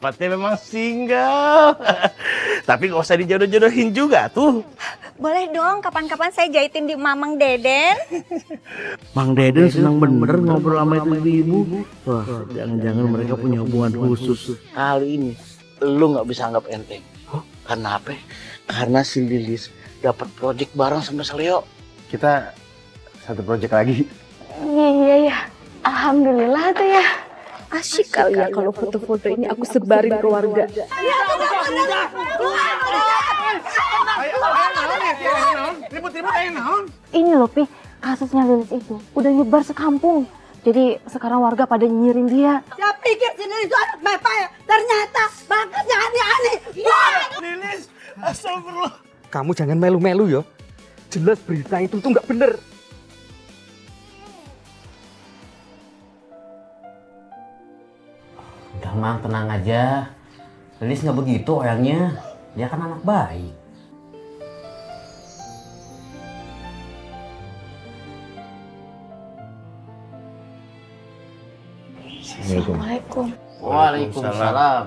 Sifatnya memang single. Tapi nggak usah dijodoh-jodohin juga tuh. Boleh dong, kapan-kapan saya jahitin di Mamang Deden. Mang Deden senang bener ngobrol sama itu ibu. Wah, jangan-jangan mereka punya hubungan khusus. Kali ini lu nggak bisa anggap enteng. Karena apa? Karena si Lilis dapat project bareng sama Saleo. Kita satu project lagi. Iya. Alhamdulillah tuh ya. Asyik kali ya kalau foto-foto ini aku sebarin ke warga. Ini loh Pi, kasusnya Lilis itu udah nyebar sekampung. Jadi sekarang warga pada nyinyirin dia. Saya pikir si Lilis itu anak bapak ya. Ternyata bakatnya aneh-aneh. Lilis, astagfirullah. Kamu jangan melu-melu yo. Jelas berita itu tuh nggak bener. Udah Mang, tenang aja. Lilis nggak begitu orangnya. Dia kan anak baik. Assalamualaikum. Waalaikumsalam.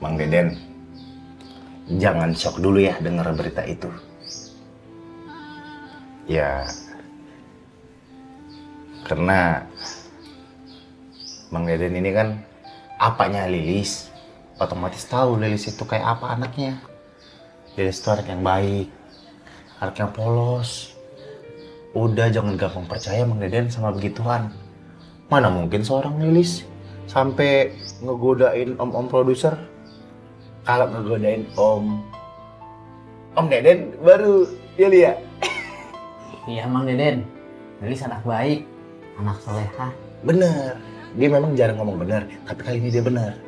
Mang Deden, jangan shock dulu ya dengar berita itu. Ya, karena Mang Deden ini kan apanya Lilis, otomatis tahu Lilis itu kayak apa anaknya. Lilis itu anak yang baik, anak yang polos. Udah jangan gampang percaya Mang Deden sama begituan. Mana mungkin seorang Lilis sampai ngegodain om-om produser. Kalau ngegodain Om Deden baru ya Lia. Iya Mang Deden. Lilis anak baik, anak solehah. Bener, dia memang jarang ngomong bener, tapi kali ini dia bener.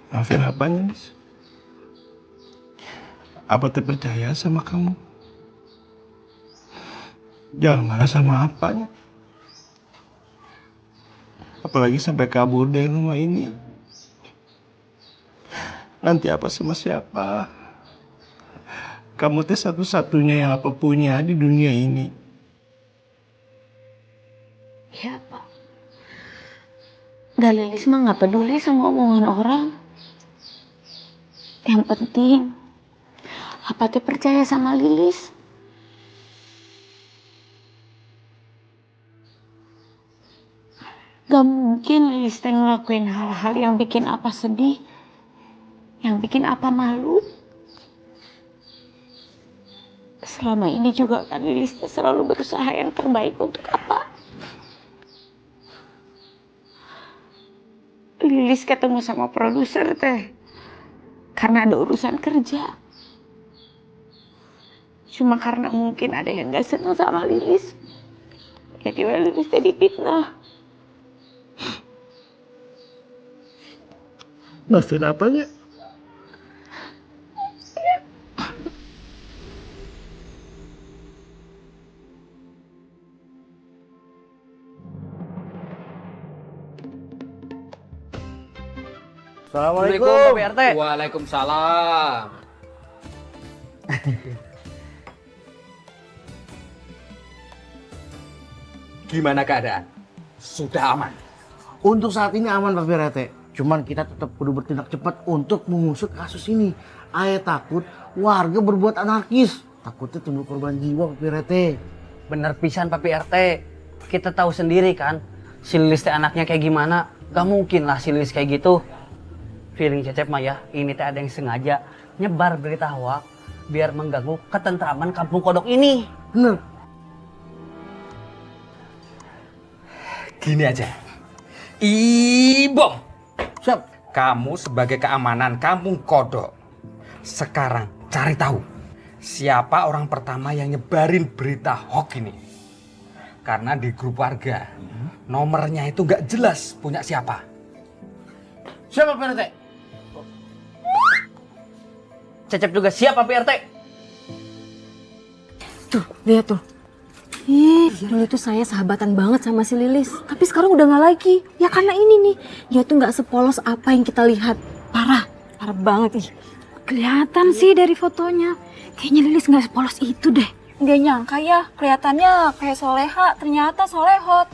Maafin apanya, Nis? Apa terpercaya sama kamu? Jangan marah sama apanya. Apalagi sampai kabur dari rumah ini. Nanti apa sama siapa? Kamu teh satu-satunya yang apa punya di dunia ini. Ya Pak. Dan Lilis mah nggak peduli sama omongan orang. Yang penting, apa tuh percaya sama Lilis? Gak mungkin Lilis teh ngelakuin hal-hal yang bikin apa sedih, yang bikin apa malu. Selama ini juga kan Lilis teh selalu berusaha yang terbaik untuk apa. Lilis ketemu sama produser teh karena ada urusan kerja. Cuma karena mungkin ada yang gak senang sama Lilis, jadi Lilis teh difitnah. Maksud apanya? Assalamualaikum Pak RT. Waalaikumsalam. Gimana keadaan? Sudah aman? Untuk saat ini aman Pak RT. Cuman kita tetap perlu bertindak cepat untuk mengusut kasus ini. Ayah takut warga berbuat anarkis. Takutnya timbul korban jiwa Pak RT. Bener pisan Papi RT. Kita tahu sendiri kan, si Lilis teh anaknya kayak gimana. Gak mungkin lah si Lilis kayak gitu. Feeling Cecep mah ya, ini teh ada yang sengaja nyebar berita hoax biar mengganggu ketentraman kampung kodok ini. Bener. Gini aja. Ibom, Siap. kamu sebagai keamanan kampung kodok, sekarang cari tahu siapa orang pertama yang nyebarin berita hoax ini. Karena di grup warga, nomornya itu nggak jelas punya siapa. Siapa Pak RT? Cecep juga siap Pak RT. Tuh, lihat tuh. Ih, dulu tuh saya sahabatan banget sama si Lilis. Tapi sekarang udah nggak lagi. Ya karena ini nih, dia tuh nggak sepolos apa yang kita lihat. Parah banget ih. Kelihatan sih dari fotonya. Kayaknya Lilis nggak sepolos itu deh. Nggak nyangka ya, kelihatannya kayak soleha, ternyata solehot.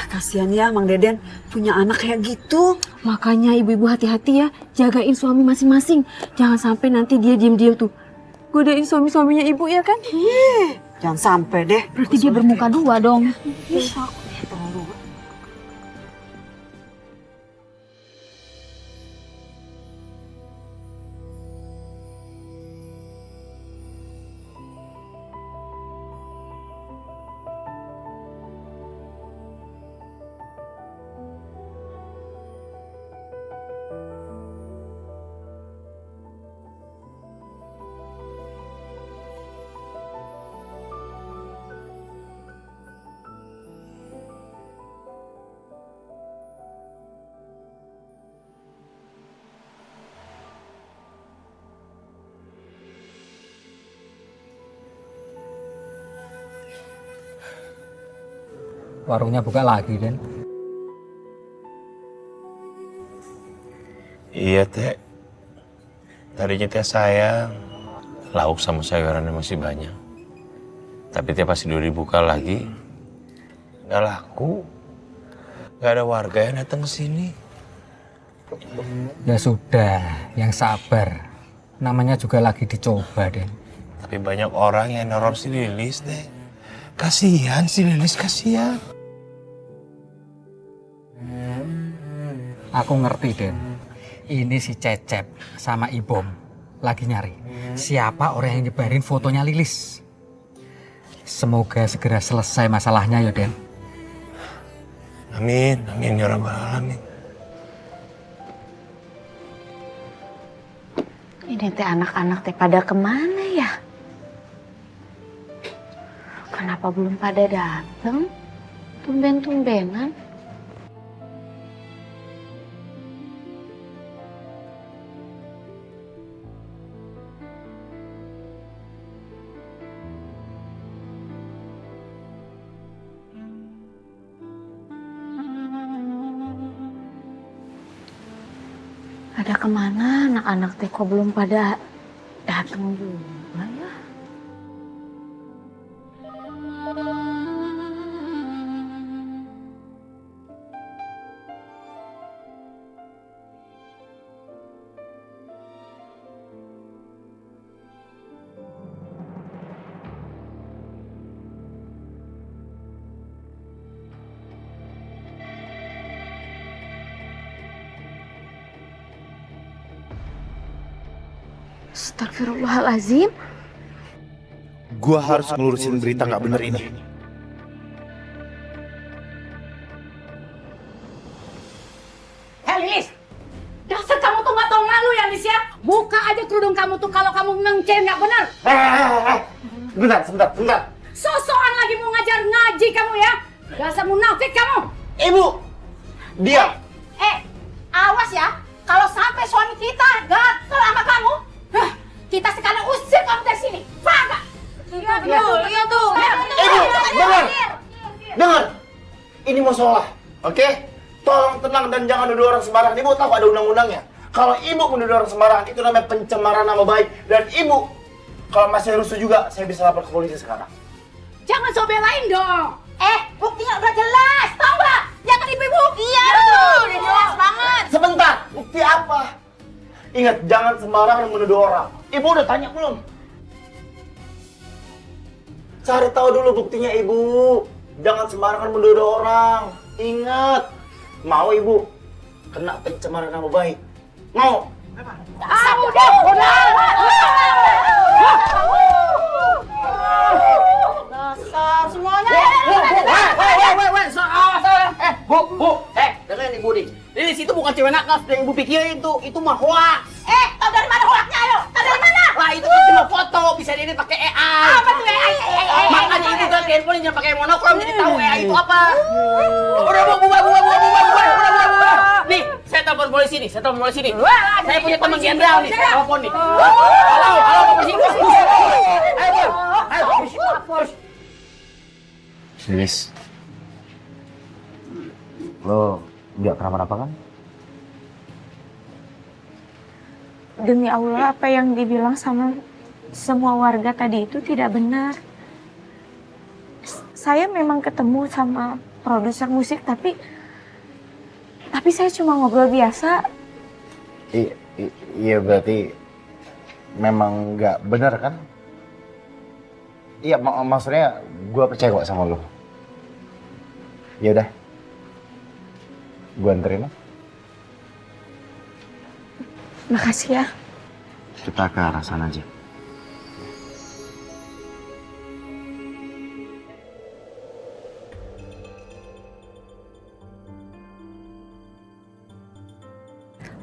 Kasihan ya Mang Deden punya anak kayak gitu. Makanya ibu-ibu hati-hati ya, jagain suami masing-masing. Jangan sampai nanti dia diem-diem tuh godain suami-suaminya ibu ya kan? Jangan sampai deh. Berarti dia bermuka dua dong. Warungnya buka lagi, Den. Iya, Teh. Tadinya Teh sayang, lauk sama sayurannya masih banyak. Tapi Teh pasti udah dibuka lagi, nggak laku. Nggak ada warga yang datang ke sini. Ya sudah, yang sabar. Namanya juga lagi dicoba, Den. Tapi banyak orang yang neror si Lilis, Teh. Kasihan si Lilis, kasihan. Aku ngerti, Den. Ini si Cecep sama Ibom lagi nyari siapa orang yang nyebarin fotonya Lilis. Semoga segera selesai masalahnya ya, Den. Amin, amin ya rabbal alamin. Ini teh anak-anak teh pada kemana ya? Kenapa belum pada datang? Tumben-tumbenan. Ada kemana anak-anak teh kok belum pada datang juga ya? Astagfirullahalazim. Gua harus ngelurusin berita nggak bener ini. Hei Lilis, dasar kamu tuh nggak tahu malu ya Lilis ya? Buka aja kerudung kamu tuh kalau kamu memang cewek nggak benar. Sebentar. Sosokan lagi mau ngajar ngaji kamu ya? Dasar munafik kamu. Ibu, diam. Awas ya, kalau sampai suami kita gatel sama kamu, kita sekarang usir kamu dari sini. Paham nggak? Iya tuh. Ibu, dengar. Ini musola, oke? Tolong tenang dan jangan nuduh orang sembarangan. Ibu tahu ada undang-undangnya. Kalau ibu menuduh orang sembarangan itu namanya pencemaran nama baik. Dan ibu, kalau masih rusuh juga, saya bisa lapor ke polisi sekarang. Jangan so belain dong. Buktinya udah jelas, tau nggak? Jangan ibu-ibu. Iya tuh, udah jelas banget. Sebentar, bukti apa? Ingat, jangan sembarangan menuduh orang. Ibu udah tanya belum? Cari tahu dulu buktinya ibu. Jangan sembarangan menuduh orang. Ingat, mau ibu kena pencemaran nama baik? Mau? Udah. Dasar semuanya. Bu, dengerin ibu nih. Lilis itu bukan cewek nakal yang ibu pikirin itu mah hoax. Tau dari mana hoaknya ayo? Tau dari mana? Lah itu kan cuma foto, bisa diedit pakai AI. Apa tuh AI? Makanya ibu ganti handphone jangan pakai monokrom jadi tahu AI itu apa. Udah bubar. Nih, saya telepon polisi nih. Saya punya teman jenderal nih, saya telepon nih. Halo. Lilis, lo nggak kenapa-napa kan? Demi Allah, apa yang dibilang sama semua warga tadi itu tidak benar. Saya memang ketemu sama produser musik, tapi saya cuma ngobrol biasa. Iya berarti memang nggak benar kan? Iya maksudnya gue percaya kok sama lo. Ya udah, gue anterin lo. Makasih ya. Kita ke arah sana aja.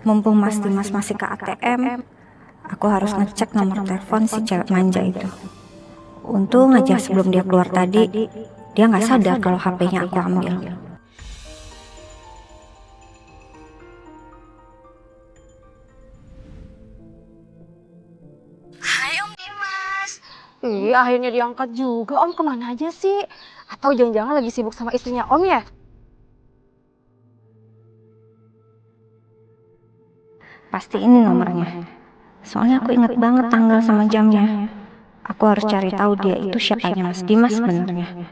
Mumpung Mas Dimas masih ke ATM, aku harus ngecek nomor telepon si cewek manja itu. Untung aja sebelum dia keluar tadi, dia nggak sadar kalau HP-nya aku ambil. Hai Om Dimas. Iya, akhirnya diangkat juga. Om kemana aja sih? Atau jangan-jangan lagi sibuk sama istrinya Om ya? Pasti ini nomornya. Soalnya aku inget banget tanggal sama jamnya. Aku harus cari tahu dia itu siapanya Mas Dimas sebenarnya.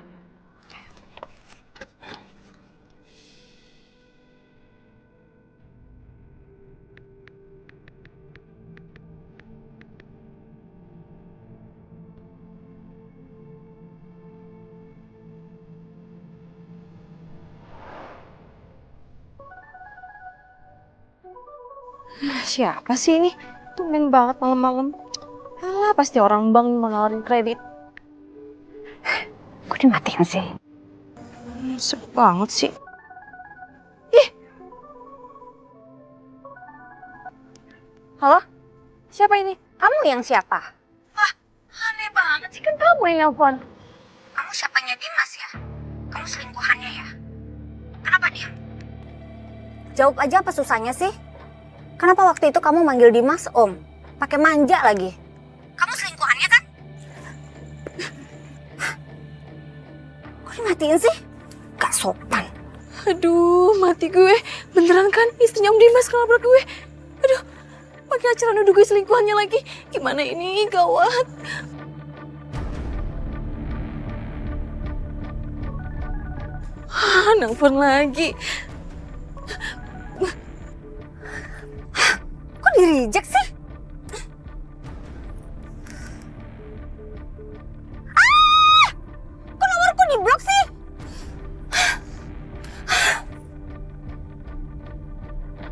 Siapa sih ini? Tumben banget malam-malam. Alah, pasti orang bank mau nawarin kredit. Kok dimatiin sih? Seru banget sih. Ih. Halo? Siapa ini? Kamu yang siapa? Aneh banget sih, kan kamu yang nelfon. Kamu siapanya Dimas ya? Kamu selingkuhannya ya? Kenapa dia? Jawab aja apa susahnya sih? Kenapa waktu itu kamu manggil Dimas Om? Pakai manja lagi. Kamu selingkuhannya kan? Kok dimatiin sih? Gak sopan. Aduh, mati gue. Beneran kan istrinya Om Dimas ngelabrak gue. Aduh, pakai acara nuduh gue selingkuhannya lagi. Gimana ini? Gawat. Nelfon lagi. Kok di-reject sih? Kok nomorku di-blok sih?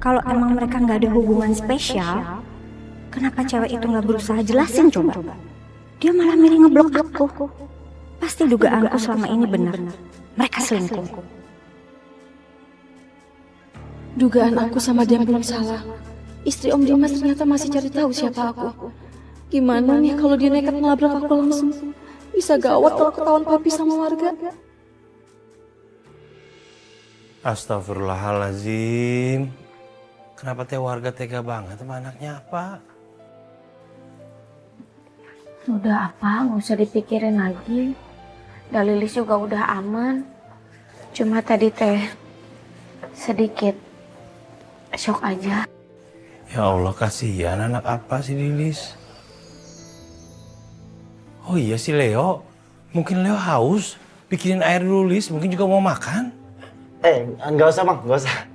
Kalau emang mereka nggak ada hubungan spesial, kenapa cewek itu nggak berusaha jelasin coba? Dia malah milih ngeblok aku. Pasti dugaanku selama ini benar. Mereka selingkuh. Dugaan aku sama dia belum salah. Istri Om Dimas ternyata masih cari tahu siapa aku. Gimana nih kalau dia nekat ngelabrak aku langsung? Bisa gawat kalau ketahuan papi sama warga. Astagfirullahaladzim. Kenapa teh warga tega banget sama anaknya apa? Udah apa, nggak usah dipikirin lagi. Lilis juga udah aman. Cuma tadi teh sedikit shock aja. Ya Allah, kasihan anak apa sih Lilis? Oh iya si Leo. Mungkin Leo haus. Bikinin air dulu Lis, mungkin juga mau makan. Nggak usah Mang, nggak usah.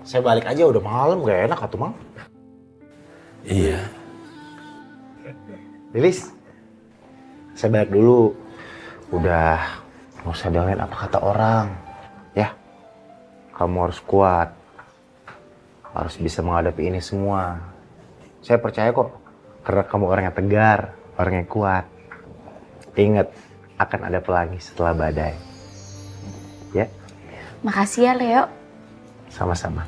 Saya balik aja udah malam, gak enak atuh Mang. Iya. Lilis, saya balik dulu. Udah, nggak usah dengerin apa kata orang. Ya, kamu harus kuat. Harus bisa menghadapi ini semua. Saya percaya kok, karena kamu orang yang tegar, orang yang kuat. Ingat, akan ada pelangi setelah badai. Ya? Makasih ya Leo. Sama-sama.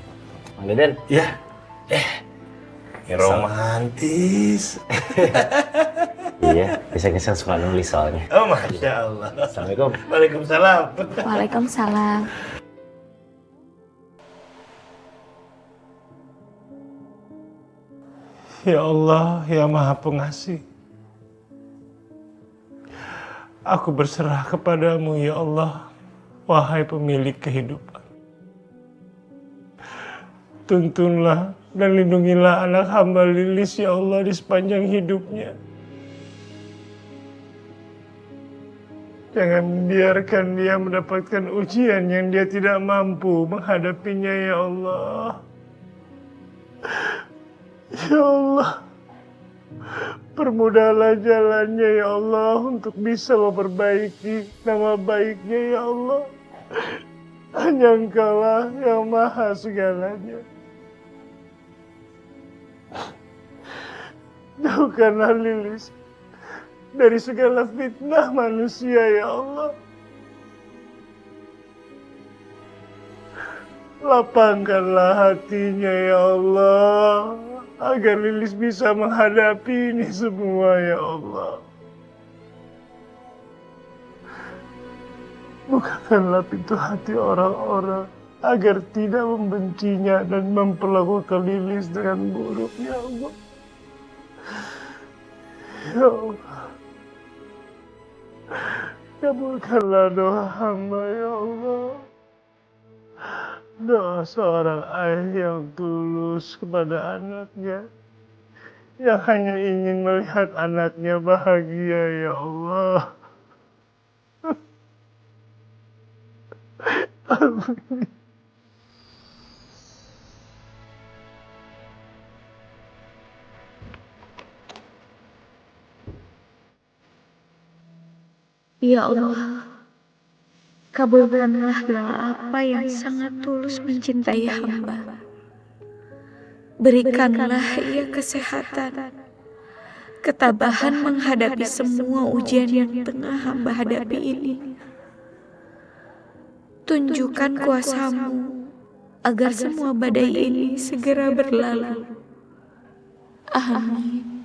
Mang Deden? Ya. Romantis. Iya, bisa suka nulis soalnya. Oh Masya Allah. Assalamualaikum. Waalaikumsalam. Waalaikumsalam. Ya Allah, ya Maha Pengasih. Aku berserah kepadamu ya Allah, wahai pemilik kehidupan. Tuntunlah dan lindungilah anak hamba Lilis ya Allah di sepanjang hidupnya. Jangan biarkan dia mendapatkan ujian yang dia tidak mampu menghadapinya ya Allah. Ya Allah, permudahlah jalannya ya Allah untuk bisa memperbaiki nama baiknya ya Allah. Hanya Engkaulah yang maha segalanya. Jauhkanlah Lilis dari segala fitnah manusia ya Allah. Lapangkanlah hatinya ya Allah, agar Lilis bisa menghadapi ini semua ya Allah. Bukakanlah pintu hati orang-orang agar tidak membencinya dan memperlakukan Lilis dengan buruk ya Allah. Ya Allah, kabulkanlah doa hamba ya Allah. Doa seorang ayah yang tulus kepada anaknya, yang hanya ingin melihat anaknya bahagia ya Allah. Amin. Ya Allah, kabulkanlah doa apa yang sangat tulus mencintai hamba. Berikanlah ia kesehatan, ketabahan menghadapi semua ujian yang tengah hamba hadapi ini. Tunjukkan kuasa-Mu agar semua badai ini segera berlalu. Amin.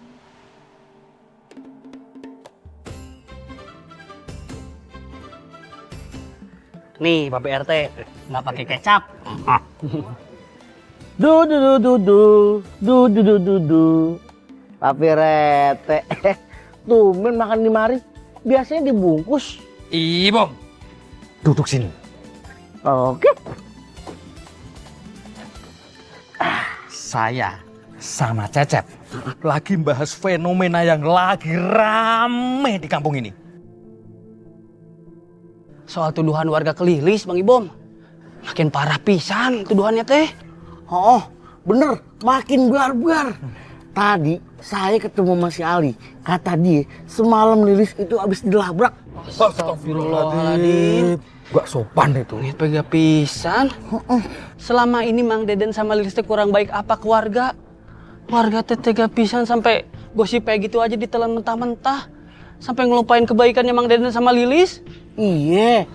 Nih, Bapak RT, nggak pakai kecap. Papi Rete, tumben makan di mari. Biasanya dibungkus. Ibom, duduk sini. Oke. Saya sama Cecep lagi bahas fenomena yang lagi rame di kampung ini. Soal tuduhan warga ke Lilis, Bang Ibom. Makin parah pisan tuduhannya teh. Oh, bener. Makin buar-buar. Tadi saya ketemu sama si Ali. Kata dia, semalam Lilis itu habis dilabrak. Astagfirullahaladzim. Gak sopan itu. Lihat pega pisan. Selama ini Mang Deden sama Lilis teh kurang baik apa ke warga? Warga teh tega pisan sampai gosip kayak gitu aja ditelan mentah-mentah. Sampai ngelupain kebaikannya Mang Deden sama Lilis. Iya,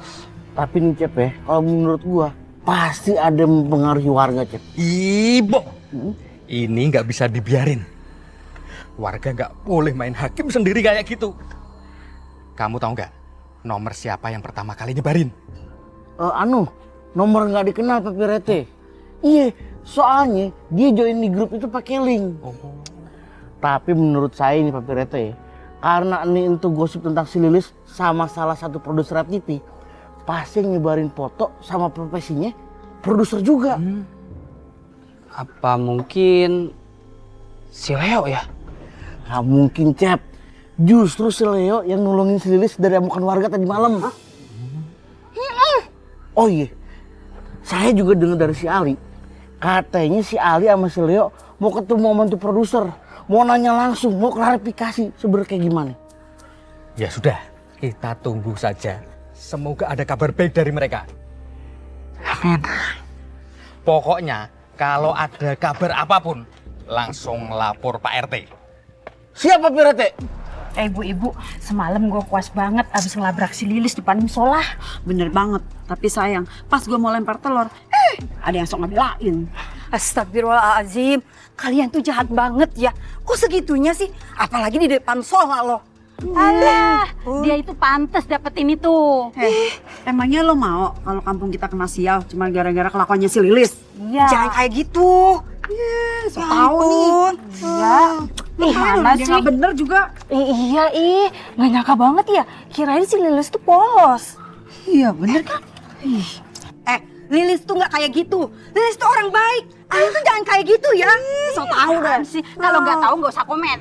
tapi nih Cep ya, kalau menurut gua pasti ada yang mempengaruhi warga Cep. Ibo, ini nggak bisa dibiarin. Warga nggak boleh main hakim sendiri kayak gitu. Kamu tahu nggak nomor siapa yang pertama kali nyebarin? Nomor nggak dikenal Papi Rete. Iya, soalnya dia join di grup itu pakai link. Tapi menurut saya ini Papi Rete ya, karena ini untuk gosip tentang si Lilis sama salah satu produser TV, pasti nyebarin foto sama profesinya produser juga. Apa mungkin si Leo ya? Gak mungkin Cep, justru si Leo yang nolongin si Lilis dari amukan warga tadi malam. Oh iya, saya juga dengar dari si Ali, katanya si Ali sama si Leo mau ketemu mantu produser. Mau nanya langsung, mau klarifikasi sebenarnya kayak gimana? Ya sudah, kita tunggu saja. Semoga ada kabar baik dari mereka. Amin. Pokoknya kalau ada kabar apapun, langsung lapor Pak RT. Siapa Pak RT? Ibu-ibu, semalam gue puas banget abis ngelabrak si Lilis depan musola. Bener banget, tapi sayang, pas gue mau lempar telur, ada yang sok ngebelain. Astagfirullahaladzim, kalian tuh jahat banget ya. Kok segitunya sih? Apalagi di depan musola loh. Alah, dia itu pantas dapetin itu. Emangnya lo mau kalau kampung kita kena sial cuma gara-gara kelakuannya si Lilis? Iya. Jangan kayak gitu. So tau nih. Ya. Gimana sih? Nggak bener juga. Iya, nggak nyangka banget ya. Kirain si Lilis tuh polos. Iya bener kan? Lilis tuh nggak kayak gitu. Lilis tuh orang baik. Kalian tuh jangan kayak gitu ya. So tau deh sih. Kalau nggak tahu nggak usah komen.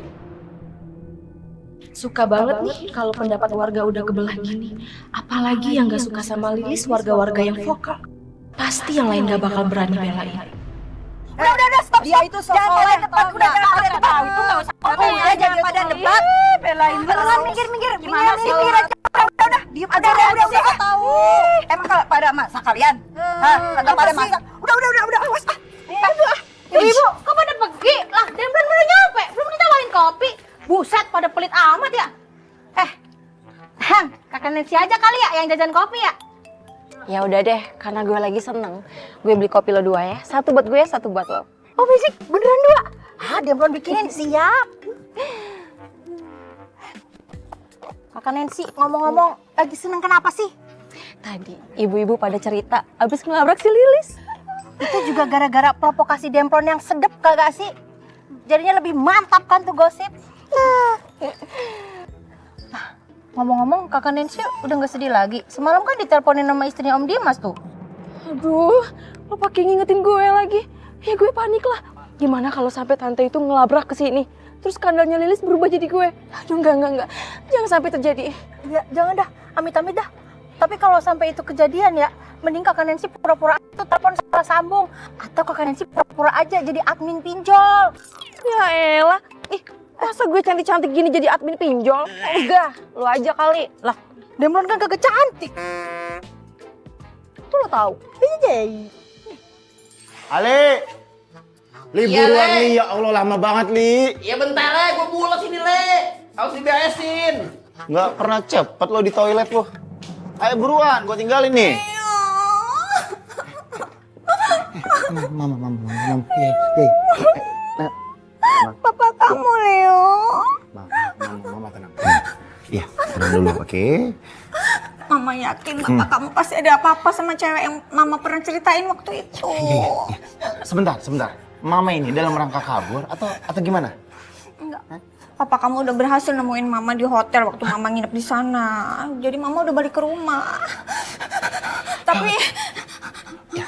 Suka banget nih kalau pendapat warga udah kebelah gini. Apalagi yang gak suka sama Lilis, warga-warga yang vokal. Pasti yang lain gak bakal berani belain. Udah, stop. Dia itu jangan pada debat. Udah, jangan pada debat. Itu nggak usah. Udah, jangan pada debat. Belain. Beneran minggir. Gimana sih? Minggir aja. Udah, diem aja. Udah. Tahu. Emang kalau pada masak kalian? Hah? Kagak pada masak. Udah. Awas. Ibu, kok pada pergi? Lah, Demplon baru nyampe. Belum ditawarin kopi. Buset, pada pelit amat ya. Kakak Nancy aja kali ya yang jajan kopi ya? Ya udah deh, karena gue lagi seneng. Gue beli kopi lo 2 ya. 1 buat gue, 1 buat lo. Oh, fisik beneran 2? Demplon bikinin, siap. Kakak Nancy, ngomong-ngomong, lagi seneng kenapa sih? Tadi ibu-ibu pada cerita abis ngelabrak si Lilis. Itu juga gara-gara provokasi Demplon yang sedep kagak sih? Jadinya lebih mantap kan tuh gosip. Ngomong-ngomong, kakak Nancy udah gak sedih lagi. Semalam kan diteleponin sama istrinya Om Dimas tuh. Aduh, lo pakai ngingetin gue lagi. Ya gue panik lah. Gimana kalau sampai tante itu ngelabrak ke sini? Terus skandalnya Lilis berubah jadi gue. Aduh, enggak. Jangan sampai terjadi. Ya, jangan dah. Amit-amit dah. Tapi kalau sampai itu kejadian ya, mending kakak Nancy pura-pura itu telepon salah sambung. Atau kakak Nancy pura-pura aja jadi admin pinjol. Ya elah. Masa gue cantik-cantik gini jadi admin pinjol? Enggak, lo aja kali. Lah, Demplon kan kagak cantik. tuh lo tahu. Iya. Ali! Li, buruan Li. Ya Allah, lama banget Li. Ya bentar ya, gue bolos ini Le. Harus diberesin. Nggak pernah cepet lo di toilet lo. Ayo buruan, gue tinggalin nih. Mama. Papa kamu, Leo. Mama tenang. Iya, tenang dulu, oke? Mama yakin bapak kamu pasti ada apa-apa sama cewek yang mama pernah ceritain waktu itu. Iya. Sebentar. Mama ini dalam rangka kabur atau gimana? Enggak. Papa kamu udah berhasil nemuin mama di hotel waktu mama nginep di sana. Jadi mama udah balik ke rumah. Tapi ya,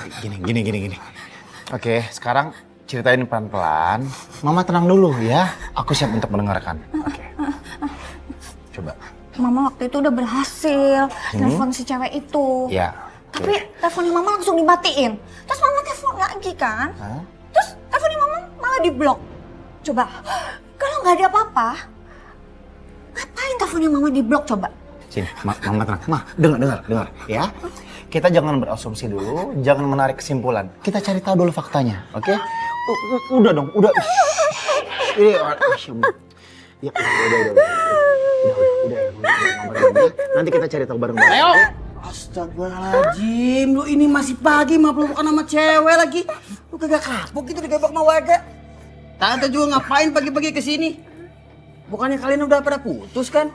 gini. Oke, sekarang ceritain pelan-pelan. Mama tenang dulu ya. Aku siap untuk mendengarkan. Oke. Coba. mama waktu itu udah berhasil telepon si cewek itu. Ya. Tapi teleponnya mama langsung dimatiin. Terus mama telepon lagi kan. Terus teleponnya mama malah diblok. Coba, kalau nggak ada apa-apa, ngapain teleponnya mama diblok coba? Sini, mama tenang. Ma, dengar, ya. Kita jangan berasumsi dulu, jangan menarik kesimpulan. Kita cari tahu dulu faktanya, oke? Udah dong, udah. Ya, udah. Nanti kita cari tahu bareng-bareng. Ayo. Astagfirullahaladzim, lu ini masih pagi mah pelukan sama cewek lagi. Lu kagak kapok gitu digebak sama warga. Tante juga ngapain pagi-pagi kesini? Bukannya kalian udah pada putus kan?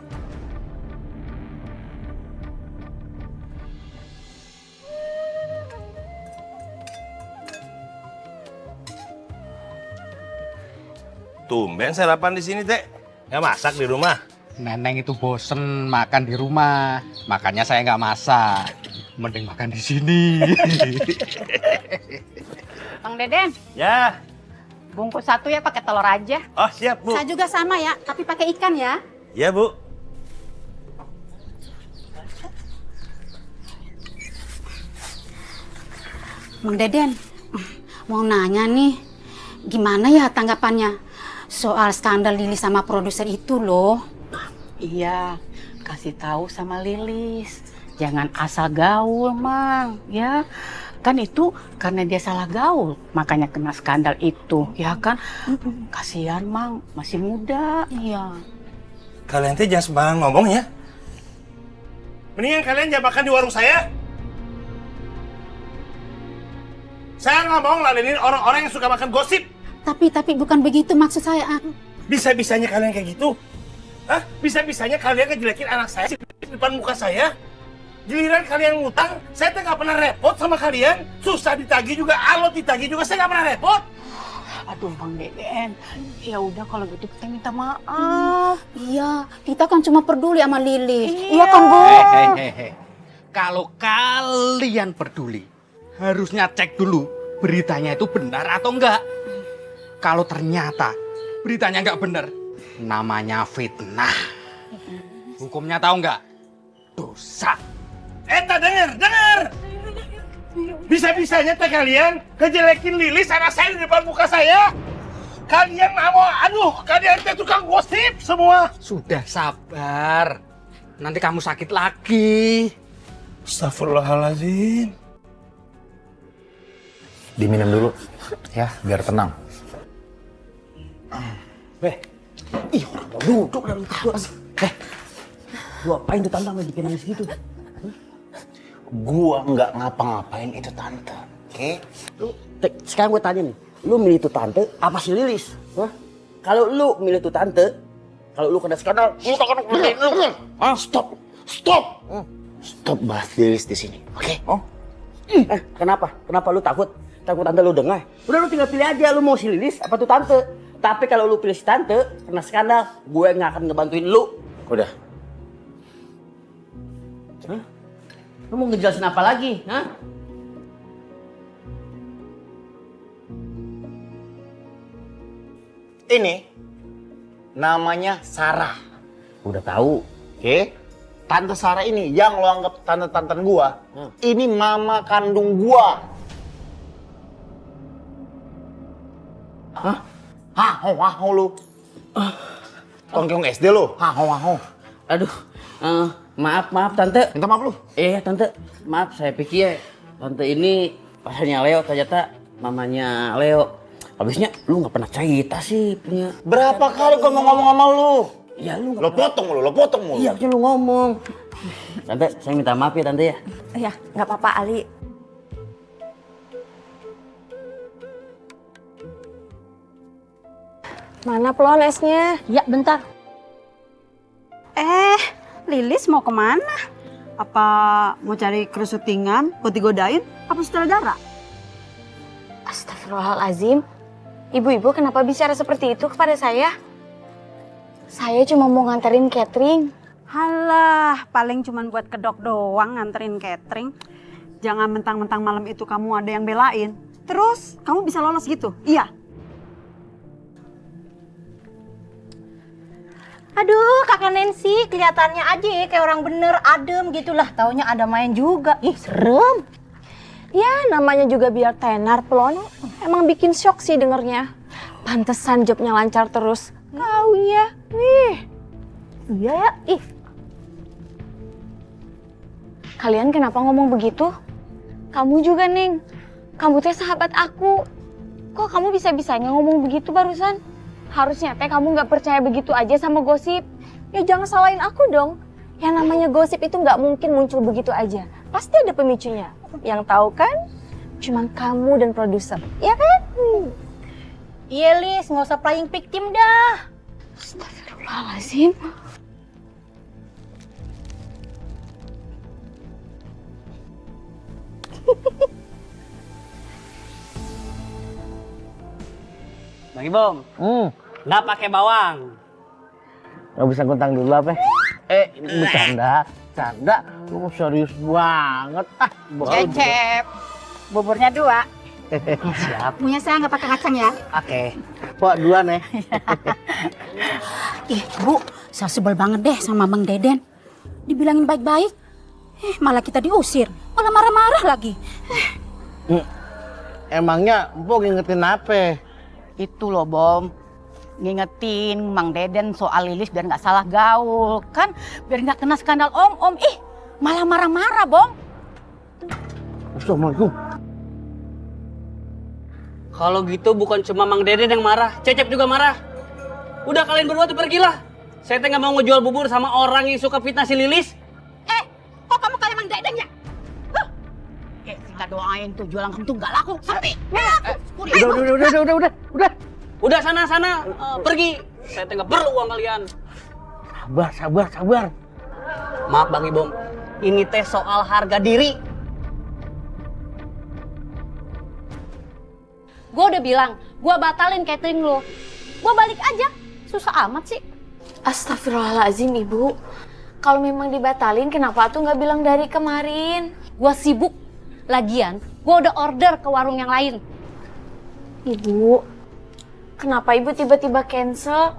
Tumben sarapan di sini, Teh. Nggak masak di rumah? Neneng itu bosen makan di rumah, makanya saya nggak masak. Mending makan di sini. Bang Deden, Ya. bungkus satu ya pakai telur aja. Oh, siap, Bu. Saya juga sama ya, tapi pakai ikan ya. Ya, Bu. Bang Deden, mau nanya nih, gimana ya tanggapannya soal skandal Lilis sama produser itu loh? Iya, kasih tahu sama Lilis. Jangan asal gaul, Mang. Ya, kan itu karena dia salah gaul, makanya kena skandal itu, ya kan? Kasihan, Mang, masih muda. Iya. Kalian teh jangan sembarangan ngomong ya. Mendingan kalian jangan makan di warung saya. Saya nggak mau ngeladenin orang-orang yang suka makan gosip. Tapi bukan begitu maksud saya. Bisa-bisanya kalian kayak gitu? Hah? Bisa-bisanya kalian ngejelekin anak saya di depan muka saya? Giliran kalian ngutang, saya tuh nggak pernah repot sama kalian. Susah ditagih juga, alot ditagih juga, saya nggak pernah repot. Aduh Bang Deden, ya udah kalau gitu kita minta maaf. Iya, kita kan cuma peduli sama Lilis. Iya kan Bu? Hehehe. Kalau kalian peduli, harusnya cek dulu beritanya itu benar atau enggak. Kalau ternyata beritanya enggak benar, namanya fitnah. Hukumnya tahu enggak? Dosa. Dengar! Bisa-bisanya teh kalian ngejelekin Lilis anak saya di depan muka saya. Kalian kalian teh tukang gosip semua. Sudah sabar. Nanti kamu sakit lagi. Astagfirullahaladzim. Diminum dulu, ya, biar tenang. Ih, orang mau duduk dan tahu. Lu apain tuh tante bikin nangis gitu? Gua nggak ngapa-ngapain itu tante, oke? Sekarang gue tanya nih, lu milih tuh tante apa si Lilis? Hah? Kalau lu milih tuh tante, kalau lu kena skandal, lu tak kena lu. Stop! Stop bahas Lilis di sini, oke? Kenapa? Kenapa lu takut? Takut tante lu dengar? Udah lu tinggal pilih aja, lu mau si Lilis apa tuh tante. Tapi kalau lu pilih si tante, kena skandal, gue nggak akan ngebantuin lu. Udah. Hah? Lu mau ngejelasin apa lagi? Hah? Ini namanya Sarah. Udah tahu. Oke? Tante Sarah ini yang lo anggap tante-tante gua, ini mama kandung gua. Hah? Haho lu. Tongkong SD lu. Haho. Aduh, maaf tante. Minta maaf lu. Iya tante, maaf saya pikir tante ini pacarnya Leo, ternyata mamanya Leo. Habisnya lu nggak pernah cerita sih punya. Berapa kali gua mau ngomong sama lu? Ya lu Lo potong mulu. Iya, harusnya lu ngomong. Tante, saya minta maaf ya tante ya. Ya, nggak apa-apa Ali. Mana Plon esnya? Ya bentar. Lilis mau kemana? Apa mau cari kerusutingan buat digodain? Apa sutradara? Astagfirullahalazim. Ibu-ibu kenapa bicara seperti itu kepada saya? Saya cuma mau nganterin catering. Halah, paling cuman buat kedok doang nganterin catering. Jangan mentang-mentang malam itu kamu ada yang belain. Terus kamu bisa lolos gitu? Iya. Aduh, kakak Nancy, kelihatannya aja kayak orang bener, adem gitulah. Taunya ada main juga. Ih, serem. Ya, namanya juga biar tenar, Plon. Emang bikin shock sih dengernya. Pantesan jobnya lancar terus. Kau ya, wih. Iya ya, ih. Kalian kenapa ngomong begitu? Kamu juga, Neng. Kamu teh sahabat aku. Kok kamu bisa-bisanya ngomong begitu barusan? Harusnya teh kamu nggak percaya begitu aja sama gosip. Ya jangan salahin aku dong. Yang namanya gosip itu nggak mungkin muncul begitu aja. Pasti ada pemicunya. Yang tahu kan cuman kamu dan produser, ya kan? Iya, Lis, nggak usah playing victim dah. Astagfirullahaladzim. Bang Ibom, nggak pakai bawang. Nggak bisa ngutang dulu apa? Ini bercanda. Lu serius banget. Cecep, buburnya 2. Siap. Punya saya nggak pakai kacang ya? Oke. Pok, 2 nih. Ih, Bu, saya sebel banget deh sama Bang Deden. Dibilangin baik-baik, malah kita diusir. Malah marah-marah lagi. Emangnya Empok ngingetin apa? Itu loh, Bom. Ngingetin Mang Deden soal Lilis biar nggak salah gaul. Kan biar nggak kena skandal om-om. Ih, malah marah-marah, Bom. Assalamualaikum. Kalau gitu bukan cuma Mang Deden yang marah, Cecep juga marah. Udah kalian berdua tuh pergilah. Saya teh nggak mau ngejual bubur sama orang yang suka fitnah si Lilis. Kok kamu kayak Mang Deden ya? Kita doain tuh jualan kamu tuh nggak laku. Sepi. Udah. Udah sana pergi. Saya teh nggak perlu uang kalian. Sabar. Maaf Bang Ibom, ini teh soal harga diri. Gue udah bilang, gue batalin catering lo. Gue balik aja, susah amat sih. Astagfirullahaladzim Ibu. Kalau memang dibatalin, kenapa tuh nggak bilang dari kemarin? Gue sibuk. Lagian, gue udah order ke warung yang lain. Ibu, kenapa Ibu tiba-tiba cancel?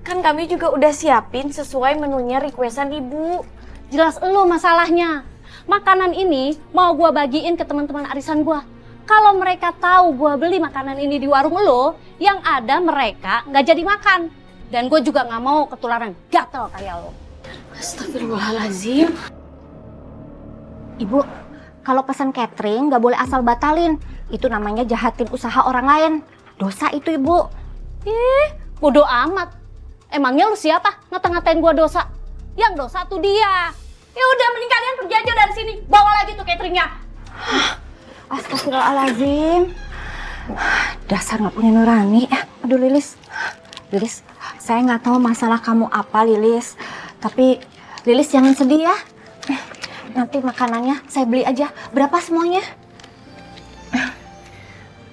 Kan kami juga udah siapin sesuai menunya requestan Ibu. Jelas elu masalahnya. Makanan ini mau gue bagiin ke teman-teman arisan gue. Kalau mereka tahu gue beli makanan ini di warung lo, yang ada mereka nggak jadi makan. Dan gue juga nggak mau ketularan gatel kayak lo. Astagfirullahaladzim. Ibu, kalau pesan catering nggak boleh asal batalin. Itu namanya jahatin usaha orang lain. Dosa itu, Ibu. Bodoh amat. Emangnya lu siapa ngata-ngatain gua dosa? Yang dosa tuh dia. Ya udah, mending kalian pergi aja dari sini. Bawa lagi tuh cateringnya. Astagfirullahaladzim. Dasar nggak punya nurani. Aduh Lilis. Lilis, saya nggak tahu masalah kamu apa Lilis. Tapi Lilis jangan sedih ya. Nanti makanannya saya beli aja. Berapa semuanya?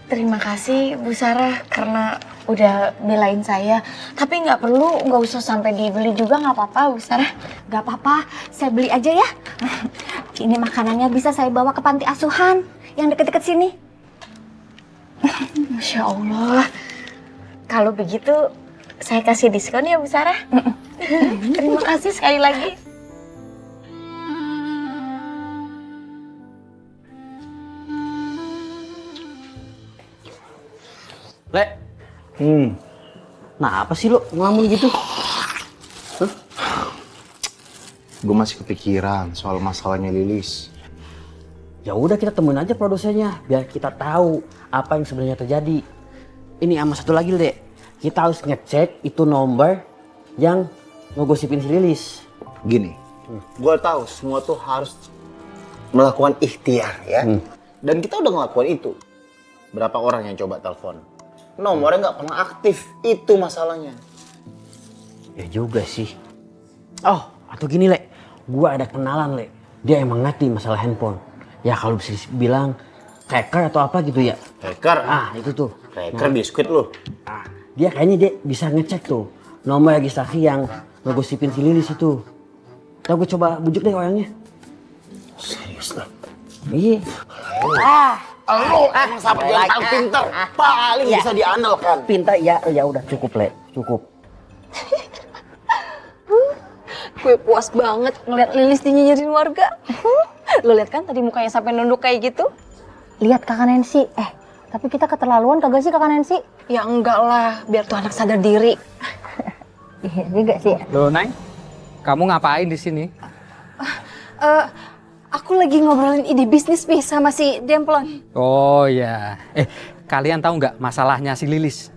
Terima kasih Bu Sarah karena udah belain saya. Tapi nggak usah sampai dibeli juga, nggak apa-apa Bu Sarah. Nggak apa-apa, saya beli aja ya. Ini makanannya bisa saya bawa ke panti asuhan yang deket-deket sini. Masya Allah. Kalau begitu saya kasih diskon ya Bu Sarah. Terima kasih sekali lagi. Le. Nah apa sih lo ngelamun gitu? Gue masih kepikiran soal masalahnya Lilis. Ya udah kita temuin aja produsennya biar kita tahu apa yang sebenarnya terjadi. Ini sama satu lagi Le, kita harus ngecek itu nomor yang ngegosipin si Lilis. Gini, gue tahu semua tuh harus melakukan ikhtiar ya. Dan kita udah ngelakuin itu. Berapa orang yang coba telepon? Nomornya nggak pernah aktif, itu masalahnya. Ya juga sih. Oh, atau gini Le, gua ada kenalan Le. Dia emang ngerti masalah handphone. Ya kalau bisa bilang hacker atau apa gitu ya. Hacker? Ah, itu tuh. Hacker biskuit lu. Ah, dia kayaknya dia bisa ngecek tuh nomor registrasi yang ngegosipin si Lilis itu. Ntar gue coba bujuk deh orangnya. Serius lah? Iya. Lu emang siapa yang paling pintar? Paling bisa diandalkan. Pintar ya, ya udah cukup Le, cukup. Gue puas banget ngeliat Lilis dinyinyirin warga. Lo liat kan tadi mukanya sampai nunduk kayak gitu? Lihat Kakak Nancy. Tapi kita keterlaluan kagak sih Kakak Nancy? Ya enggak lah, biar tuh anak sadar diri. Iya juga sih. Loh, Neng, kamu ngapain di sini? Aku lagi ngobrolin ide bisnis Pi sama si Demplon. Oh ya, kalian tahu nggak masalahnya si Lilis?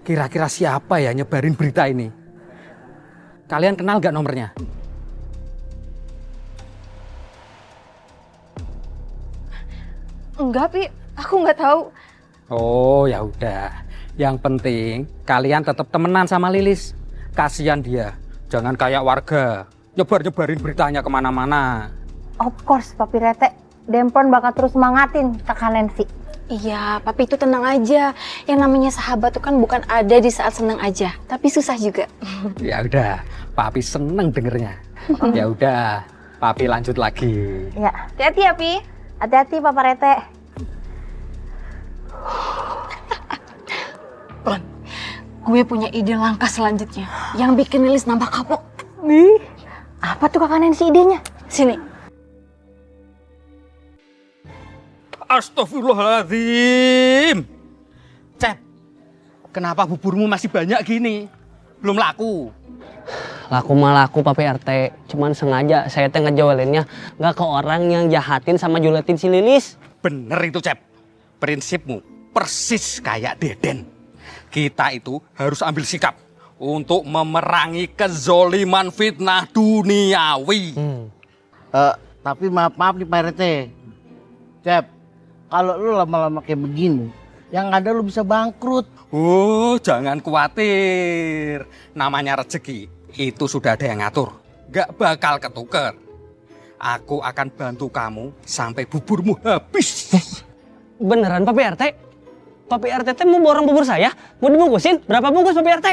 Kira-kira siapa ya nyebarin berita ini? Kalian kenal nggak nomornya? Enggak Pi, aku nggak tahu. Oh ya udah, yang penting kalian tetap temenan sama Lilis. Kasihan dia, jangan kayak warga nyebarin beritanya kemana-mana. Of course, Papi Rete. Demplon bakal terus semangatin Kakak Nancy. Iya, Papi itu tenang aja. Yang namanya sahabat tuh kan bukan ada di saat senang aja, tapi susah juga. Ya udah, Papi seneng dengernya. Ya udah, Papi lanjut lagi. Ya, hati-hati ya Pi. Hati-hati Papa Rete. Plon, gue punya ide langkah selanjutnya yang bikin Lilis nambah kapok. Nih, apa tuh Kakak Nancy idenya? Sini. Astagfirullahaladzim. Cep, kenapa buburmu masih banyak gini? Belum laku? Laku mah laku Papi RT. Cuman sengaja saya teh ngejualinnya nggak ke orang yang jahatin sama juletin si Lilis. Bener itu Cep. Prinsipmu persis kayak Deden. Kita itu harus ambil sikap untuk memerangi kezoliman fitnah duniawi. Tapi maaf nih Pak RT. Cep, kalau lu lama-lama kayak begini, yang ada lu bisa bangkrut. Oh, jangan khawatir. Namanya rezeki, itu sudah ada yang ngatur. Gak bakal ketuker. Aku akan bantu kamu sampai buburmu habis. Beneran Papi RT? Pak PRT mau borong bubur saya? Mau dibungkusin? Berapa bungkus Pak PRT?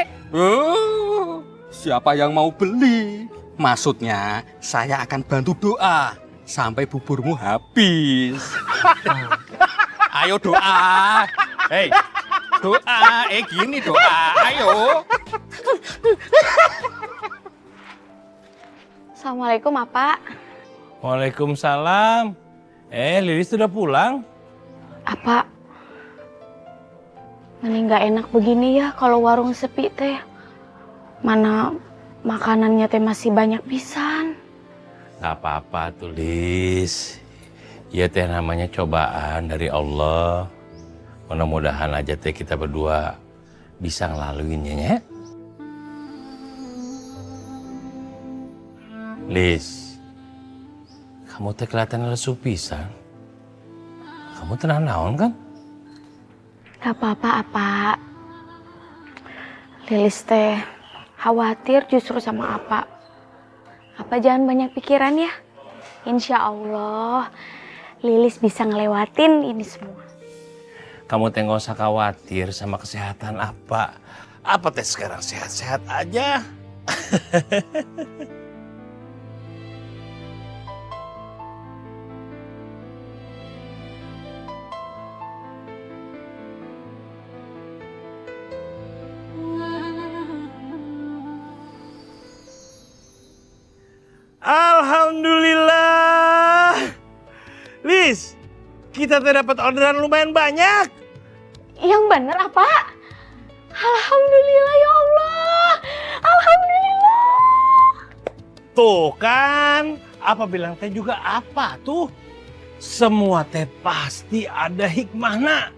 Siapa yang mau beli? Maksudnya, saya akan bantu doa sampai buburmu habis. Ayo doa. Hei, doa. Gini doa. Ayo. Assalamualaikum, Pak. Waalaikumsalam. Lilis sudah pulang? Apa? Mending nggak enak begini ya kalau warung sepi teh. Mana makanannya teh masih banyak pisan. Gak apa-apa tuh, Lis. Ya teh namanya cobaan dari Allah. Mudah-mudahan aja teh kita berdua bisa ngelaluinnya ya. Lis, kamu teh kelihatan lesu pisan. Kamu tenang naon kan? Gak apa-apa, Lilis teh khawatir justru sama Apa. Apa jangan banyak pikiran ya. Insya Allah Lilis bisa ngelewatin ini semua. Kamu teh nggak usah khawatir sama kesehatan Apa. Apa teh sekarang sehat-sehat aja. Alhamdulillah. Lis, kita dapat orderan lumayan banyak. Yang bener Apa? Alhamdulillah ya Allah. Alhamdulillah. Tuh kan, apa bilang teh juga apa tuh? Semua teh pasti ada hikmahna.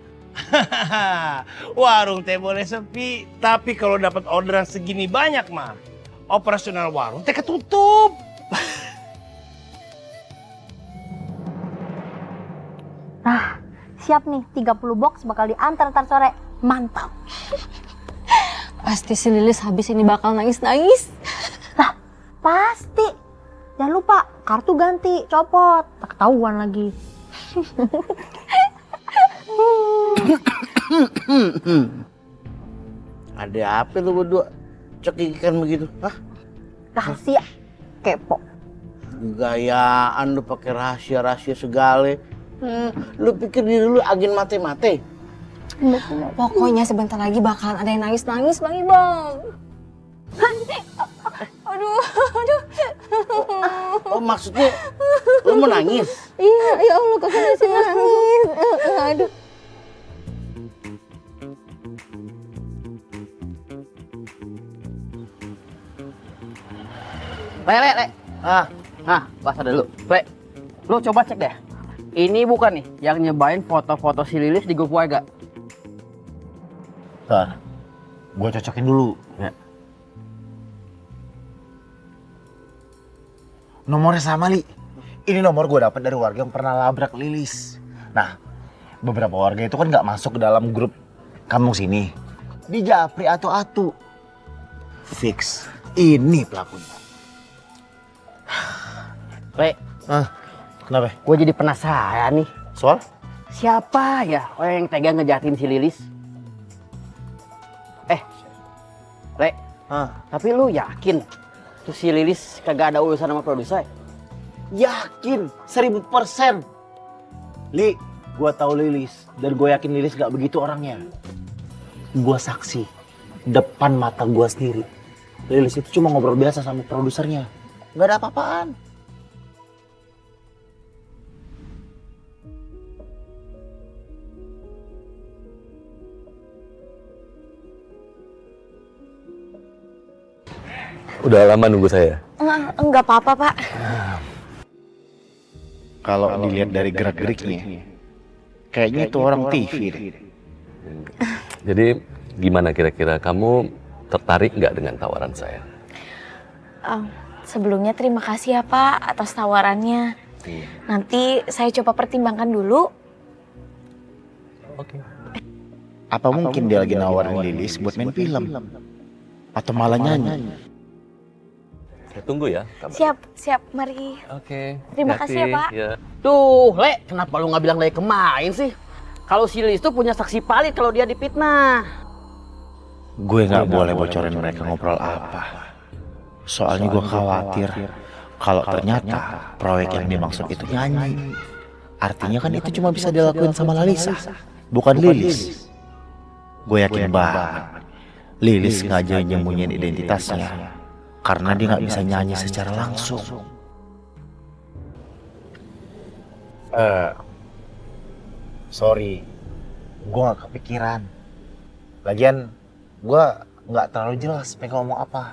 Warung teh boleh sepi, tapi kalau dapat orderan segini banyak mah, operasional warung teh ketutup. Nah, siap nih 30 box bakal diantar ntar sore. Mantap. Pasti si Lilis habis ini bakal nangis-nangis. Nah, pasti. Jangan lupa kartu ganti, copot. Tak ketahuan lagi. Ada apa lu berdua cekikikan begitu? Hah? Rahasia. Kepo. Gayaan lu pakai rahasia-rahasia segala. Lu pikir diri lu agen mate-mate? Pokoknya sebentar lagi bakalan ada yang nangis-nangis Bang Ibong. Aduh. Oh maksudnya lu mau nangis? Iya, ya Allah kakak masih nangis. Aduh. Le. Bahasa dulu. Le, lu coba cek deh. Ini bukan nih yang nyebain foto-foto si Lilis di grup warga. Bentar, gue cocokin dulu. Ya. Nomornya sama, Li. Ini nomor gue dapat dari warga yang pernah labrak Lilis. Nah, beberapa warga itu kan nggak masuk ke dalam grup kampung sini. Di Japri atau Atu. Fix, ini pelakunya. Le, Kenapa? gue jadi penasaran nih. Soal? Siapa ya orang yang tega ngejahatin si Lilis? Le, tapi lu yakin tuh si Lilis kagak ada urusan sama produser? Yakin, 1000%. Li, gue tahu Lilis dan gue yakin Lilis gak begitu orangnya. Gue saksi depan mata gue sendiri. Lilis itu cuma ngobrol biasa sama produsernya, nggak ada apa-apaan. Udah lama nunggu saya? Enggak apa-apa, Pak. Kalau dilihat dari gerak-geriknya, kayaknya itu orang TV deh. Jadi gimana kira-kira kamu tertarik nggak dengan tawaran saya? Sebelumnya terima kasih ya Pak atas tawarannya. Nanti saya coba pertimbangkan dulu. Oke. Apa mungkin dia lagi nawarin Lilis buat main film? Atau malah nyanyi? Saya tunggu ya kabar. Siap, mari. Oke. Terima kasih ya Pak. Tuh, Le, kenapa lu nggak bilang dari kemarin sih? Kalau si Lilis tuh punya saksi valid kalau dia dipitnah. Gue nggak boleh bocorin mereka ngobrol apa. Soalnya gue khawatir kalau ternyata proyek yang dimaksud itu nyanyi. Artinya kan itu cuma bisa dilakuin sama Lalisa, bukan Lilis. Gue yakin banget Lilis sengaja nyembunyiin identitasnya karena dia nggak bisa nyanyi secara langsung. Sorry, gue nggak kepikiran. Lagian gue nggak terlalu jelas pengen ngomong apa.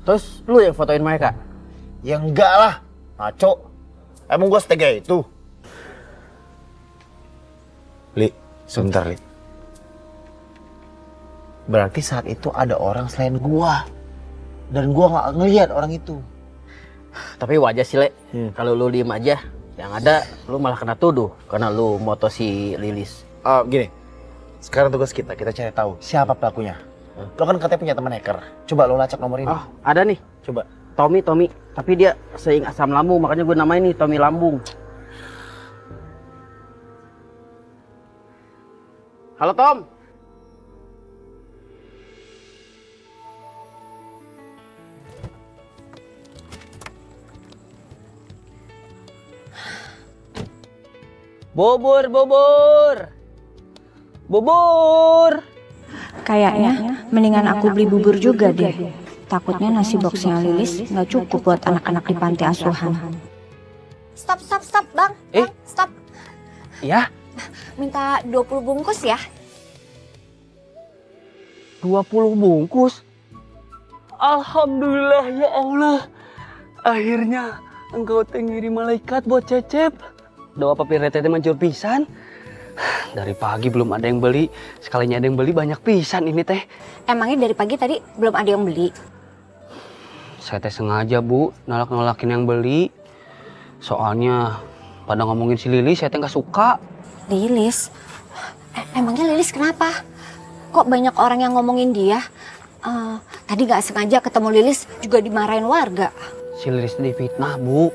Terus lu yang fotoin mereka? Ya enggak lah, ngaco. Emang gue setega itu? Li, sebentar Li. Berarti saat itu ada orang selain gua. Dan gua nggak ngelihat orang itu. Tapi wajar sih, Le. Kalau lu diem aja, yang ada lu malah kena tuduh karena lu moto si Lilis. Gini, sekarang tugas kita cari tahu siapa pelakunya. Lo kan katanya punya teman hacker. Coba lo lacak nomor ini. Oh, ada nih. Coba. Tommy. Tapi dia sering asam lambung, makanya gue namain nih Tommy Lambung. Halo Tom. Bubur. Kayaknya mendingan aku beli bubur juga deh. Takutnya nasi boxnya Lilis nggak cukup buat anak-anak di panti asuhan. Stop, Bang. Stop. Iya? Minta 20 bungkus ya. 20 bungkus? Alhamdulillah ya Allah. Akhirnya engkau ngirim malaikat buat Cecep. Doa papi rete mancur pisan. Dari pagi belum ada yang beli. Sekalinya ada yang beli banyak pisan ini teh. Emangnya dari pagi tadi belum ada yang beli? Saya teh sengaja Bu, nolak-nolakin yang beli. Soalnya pada ngomongin si Lilis, saya teh nggak suka. Lilis? Emangnya Lilis kenapa? Kok banyak orang yang ngomongin dia? Tadi nggak sengaja ketemu Lilis juga dimarahin warga. Si Lilis difitnah Bu.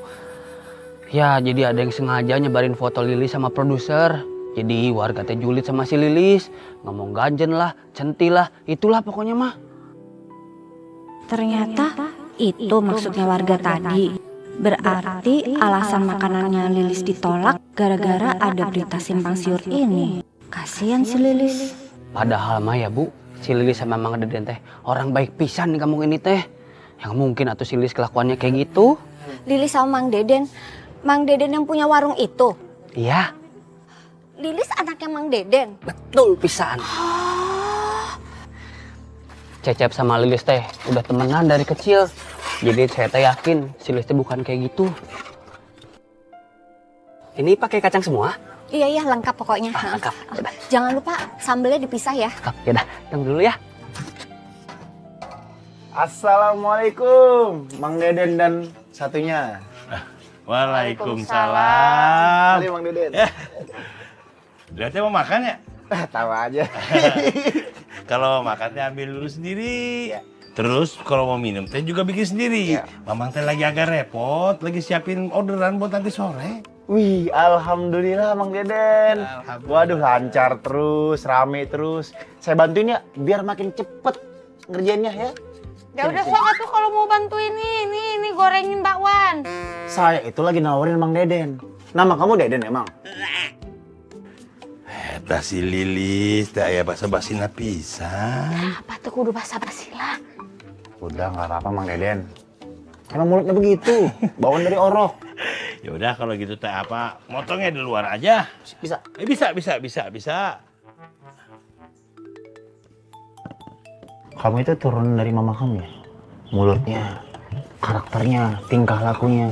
Ya jadi ada yang sengaja nyebarin foto Lilis sama produser. Jadi warga teh julid sama si Lilis. Ngomong ganjen lah, centil lah, itulah pokoknya mah. Ternyata itu maksudnya warga tadi. Berarti alasan makanannya Lilis ditolak gara-gara ada berita simpang siur ini. Kasihan si Lilis. Padahal mah ya Bu, si Lilis sama Mang Deden teh orang baik pisan di kampung ini teh. Yang mungkin atuh si Lilis kelakuannya kayak gitu. Lilis sama Mang Deden yang punya warung itu? Iya. Lilis anaknya Mang Deden? Betul pisan. Cecep sama Lilis teh udah temenan dari kecil. Jadi saya teh yakin si Lilis teh bukan kayak gitu. Ini pakai kacang semua? Iya lengkap pokoknya. Lengkap. Jangan lupa sambelnya dipisah ya. Yaudah, tunggu dulu ya. Assalamualaikum, Mang Deden dan satunya. Waalaikumsalam. Mari Mang Deden. Lihatnya mau makan ya? Tahu aja. Kalau makannya ambil dulu sendiri. Terus kalau mau minum teh juga bikin sendiri. Mamang teh lagi agak repot, lagi siapin orderan buat nanti sore. Wih, alhamdulillah Mang Deden. Waduh, lancar terus, rame terus. Saya bantuin ya, biar makin cepet ngerjainnya ya. Ya udah sok tuh kalau mau bantuin ini gorengin bakwan. Saya itu lagi nawarin Mang Deden. Nama kamu Deden emang? Eta si Lilis, teh aya basa-basi pisan. Apa tuh kudu basa-basi lah. Udah nggak apa-apa Mang Deden. Emang mulutnya begitu, bawaan dari orok. Ya udah kalau gitu teh apa, motongnya di luar aja. Bisa. Bisa. Kamu itu turun dari mama kamu ya? Mulutnya, karakternya, tingkah lakunya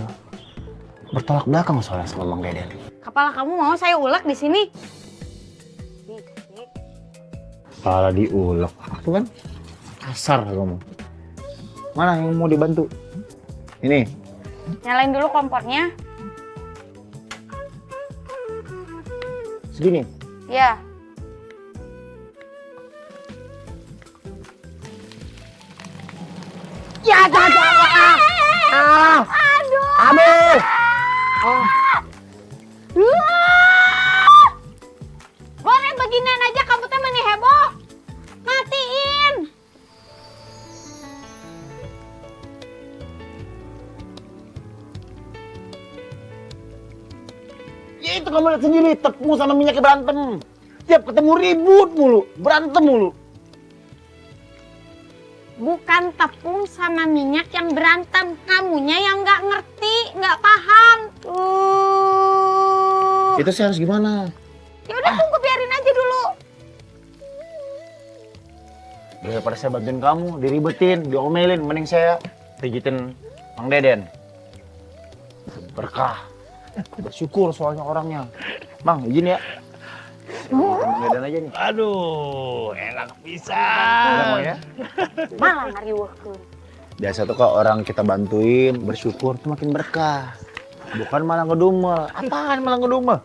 bertolak belakang soalnya sama Mang Deden. Kepala kamu mau saya ulek di sini? Kepala diulek, itu kan kasar kamu. Mana yang mau dibantu? Ini. Nyalain dulu kompornya. Segini. Ya. Ya, aduh. Aduh. Aduh. Oh. ginian aja kamu teh meni heboh. Matiin. Ya itu kamu lihat sendiri, tepung sama minyaknya berantem. Tiap ketemu ribut mulu, berantem mulu. Bukan tepung sama minyak yang berantem, kamunya yang nggak ngerti, nggak paham. Itu sih harus gimana? Ya udah tunggu biarin aja dulu. Daripada saya bantuin kamu, diribetin, diomelin, mending saya pijitin Mang Deden. Berkah. Bersyukur soalnya orangnya. Bang, izin ya. Mang Deden aja nih. Aduh, enak bisa. Ya. Malah ngariweuhkeun. Biasa tuh kalau orang kita bantuin, bersyukur tuh makin berkah. Bukan malah ngedumel. Apaan malah ngedumel?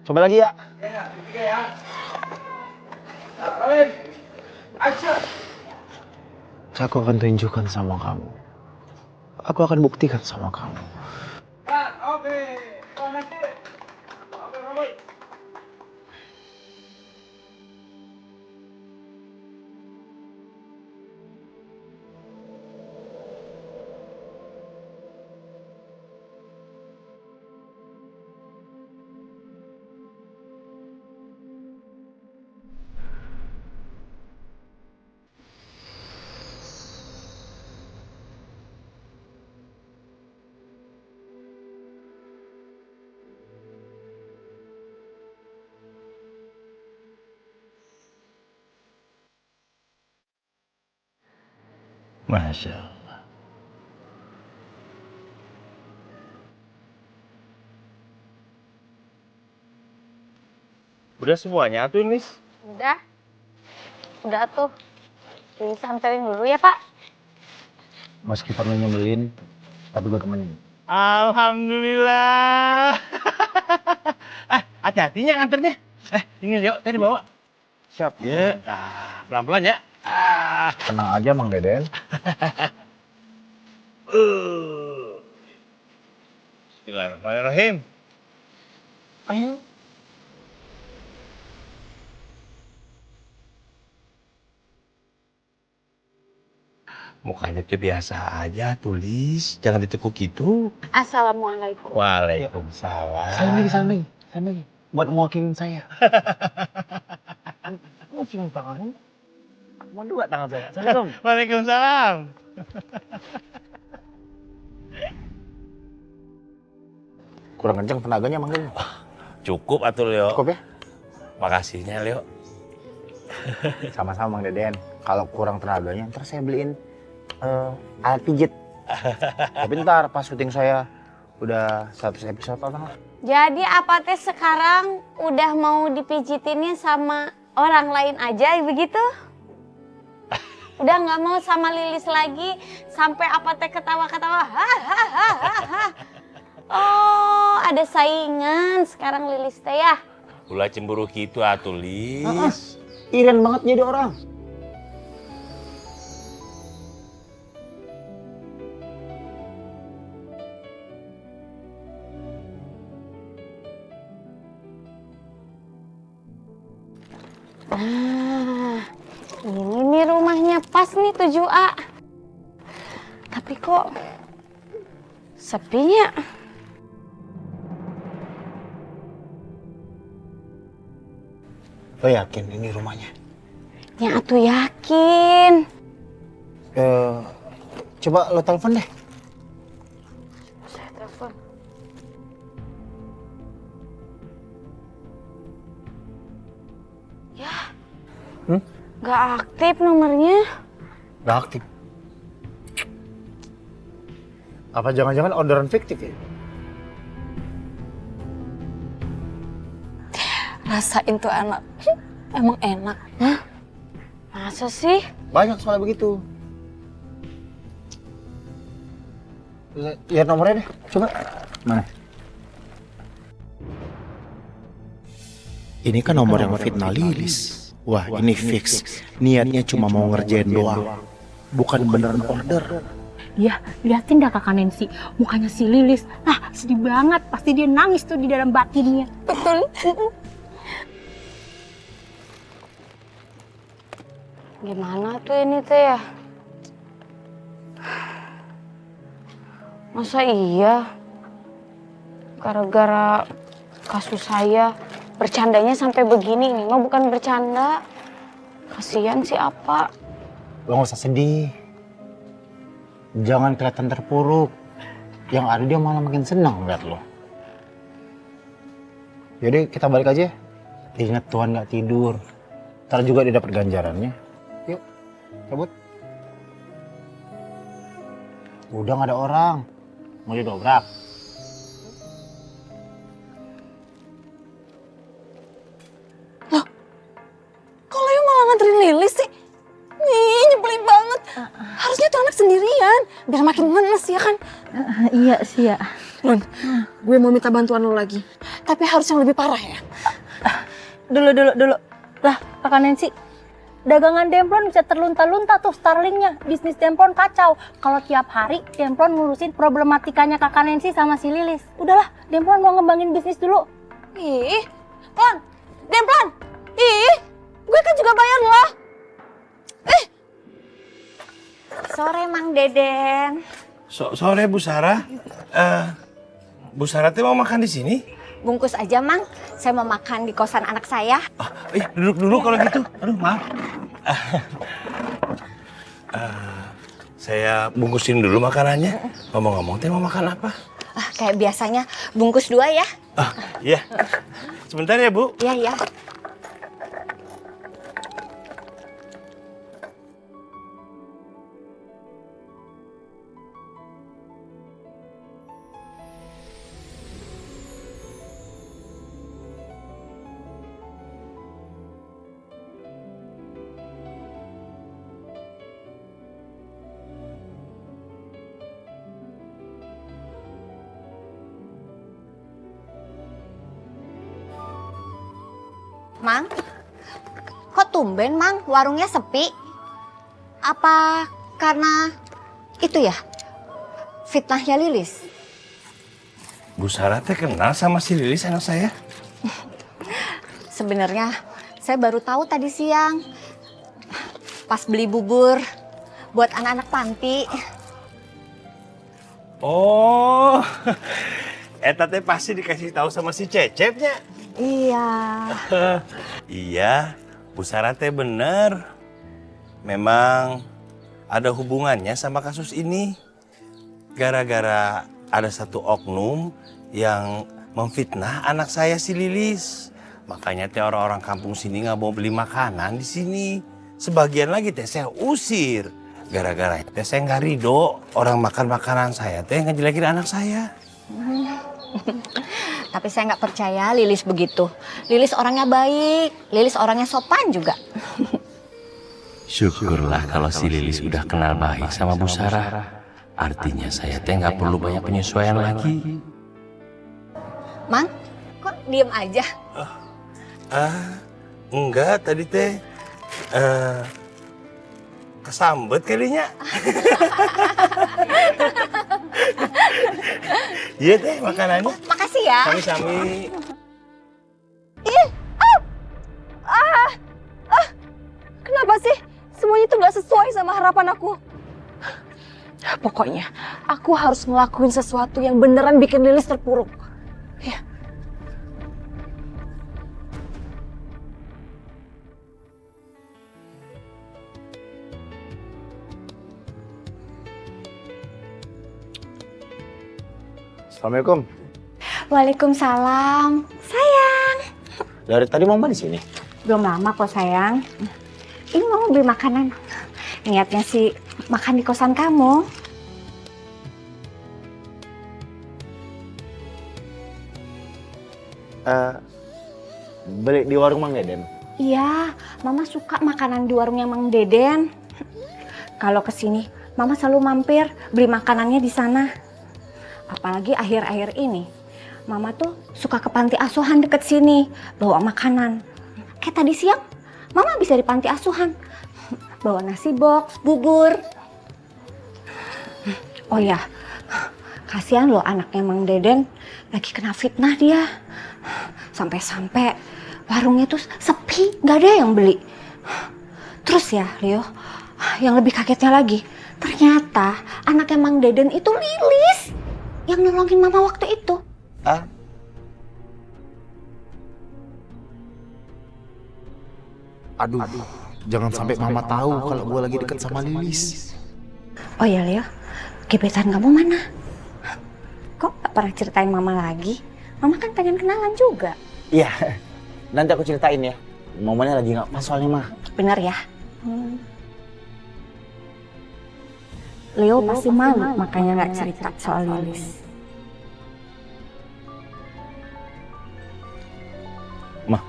Coba lagi ya. Aku akan tunjukkan sama kamu. Aku akan buktikan sama kamu. Masya Allah. Udah semuanya tuh, Nis. Udah. Udah tuh. Lilis anterin dulu ya, Pak. Meskipun lo nyebelin, tapi gue temenin. Alhamdulillah. Hati-hatinya nganternya. Ini yuk, tadi bawa. Siap. Ya, pelan-pelan ya. Tenang aja Mang Deden. Bismillahirrahmanirrahim. Ayo. Mukanya tuh biasa aja, tulis. Jangan ditekuk gitu. Assalamualaikum. Waalaikumsalam. Salam lagi. Buat mewakilin saya. Mau cium tangan? Mau dua tangan saya. Assalamualaikum. Waalaikumsalam. Kurang kenceng tenaganya Mang Deden. Cukup atuh Leo. Cukup ya? Makasihnya Leo. Sama-sama Mang Deden. Kalau kurang tenaganya, ntar saya beliin alat pijit. Tapi ntar pas syuting saya udah 100 episode total. Jadi apa teh sekarang udah mau dipijitinnya sama orang lain aja begitu? Udah nggak mau sama Lilis lagi sampai apa teh ketawa-ketawa. Oh, ada saingan sekarang Lilis teh ya. Ulah cemburu gitu atuh Lis. Iren banget jadi orang. Nah, ini nih rumahnya pas nih 7A. Tapi kok sepinya? Lo yakin ini rumahnya? Ya atuh yakin. Coba lo telepon deh. Saya telepon. Ya, gak aktif nomornya. Gak aktif. Apa jangan-jangan orderan fiktif ya? Rasain tuh anak. Emang enak. Hah? Masa sih? Banyak soalnya begitu. Lihat nomornya deh, coba. Mana? Ini kan nomor yang fitnah Lilis. Wah, ini fix. Niatnya cuma mau ngerjain doang. Bukan beneran order. Ya, liatin dah kakak Nancy, mukanya si Lilis. Nah, sedih banget. Pasti dia nangis tuh di dalam batinnya. Betul. Gimana tuh ini teh ya? Masa iya? Gara-gara kasus saya bercandanya sampai begini, ini mah bukan bercanda. Kasihan si Apa. Lo nggak usah sedih. Jangan kelihatan terpuruk. Yang ada dia malah makin senang lihat lo. Jadi kita balik aja. Ingat Tuhan nggak tidur. Ntar juga dia dapat ganjarannya. Yuk, cabut. Udah nggak ada orang. Mau didobrak. Loh, kok Leo malah nganterin Lilis sih? Nih, nyebelin banget. Harusnya tuh anak sendirian, biar makin menes ya kan? Iya sih ya. Lon, gue mau minta bantuan lo lagi. Tapi harus yang lebih parah ya. Dulu. Lah, kakak Nancy, dagangan Demplon bisa terlunta-lunta tuh starlingnya. Bisnis Demplon kacau. Kalau tiap hari Demplon ngurusin problematikanya kakak Nancy sama si Lilis. Udahlah, Demplon mau ngembangin bisnis dulu. Ih, Plon, Demplon. Ih, gue kan juga bayar loh. Sore Mang Deden. Sore Bu Sarah. Bu Sarah teh mau makan di sini? Bungkus aja Mang, saya mau makan di kosan anak saya. Iya, duduk dulu kalau gitu. Aduh, maaf. Saya bungkusin dulu makanannya. Ngomong-ngomong, teh mau makan apa? Kayak biasanya, bungkus 2 ya. Iya. Sebentar ya, Bu. Iya. Mang, kok tumben Mang warungnya sepi? Apa karena itu ya, fitnahnya Lilis? Bu Sarah teh kenal sama si Lilis anak saya? Sebenarnya saya baru tahu tadi siang pas beli bubur buat anak-anak panti. Oh, eta teh pasti dikasih tahu sama si Cecepnya. Iya. Iya, Bu Sarah teh bener. Memang ada hubungannya sama kasus ini. Gara-gara ada satu oknum yang memfitnah anak saya si Lilis. Makanya teh orang-orang kampung sini nggak mau beli makanan di sini. Sebagian lagi teh saya usir. Gara-gara teh saya nggak ridho orang makan makanan saya teh ngejelekin anak saya. Tapi saya nggak percaya Lilis begitu. Lilis orangnya baik, Lilis orangnya sopan juga. Syukurlah kalau si Lilis udah kenal baik sama Bu Sarah. Artinya saya teh nggak perlu banyak penyesuaian lagi. Mang, kok diem aja? Enggak, tadi teh kesambet kalinya. Iya teh makanannya. Makasih ya. Sami-sami. Kenapa sih semuanya tuh gak sesuai sama harapan aku? Pokoknya aku harus ngelakuin sesuatu yang beneran bikin Lilis terpuruk. Ya. Assalamualaikum. Waalaikumsalam. Sayang. Dari tadi Mama di sini. Belum lama kok sayang. Ini mau beli makanan. Niatnya sih makan di kosan kamu. Beli di warung Mang Deden. Iya, Mama suka makanan di warungnya Mang Deden. Kalau kesini, Mama selalu mampir beli makanannya di sana. Apalagi akhir-akhir ini, Mama tuh suka ke panti asuhan deket sini, bawa makanan. Kayak tadi siang, Mama bisa di panti asuhan, bawa nasi box, bubur. Oh ya, kasihan loh anaknya Mang Deden lagi kena fitnah dia. Sampai-sampai warungnya tuh sepi, nggak ada yang beli. Terus ya, Leo, yang lebih kagetnya lagi, ternyata anaknya Mang Deden itu Lilis yang nolongin mama waktu itu. Ah? Aduh, jangan sampai mama tahu kalau gue lagi deket sama Lilis. Oh ya Leo, gebetan kamu mana? Kok gak pernah ceritain mama lagi? Mama kan pengen kenalan juga. Iya, nanti aku ceritain ya. Momennya lagi nggak pas soalnya mah. Bener ya? Leo pasti malu makanya gak cerita soal Lilis. Ma,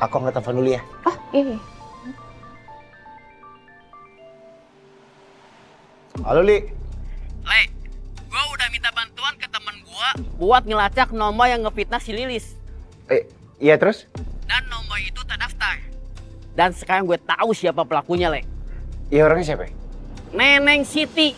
aku angkat telepon dulu ya. Oh iya. Halo Li. Le, gua udah minta bantuan ke temen gua buat ngelacak nomor yang ngefitnah si Lilis. Iya terus? Dan nomor itu terdaftar. Dan sekarang gue tahu siapa pelakunya, Le. Iya orangnya siapa? Neneng Siti.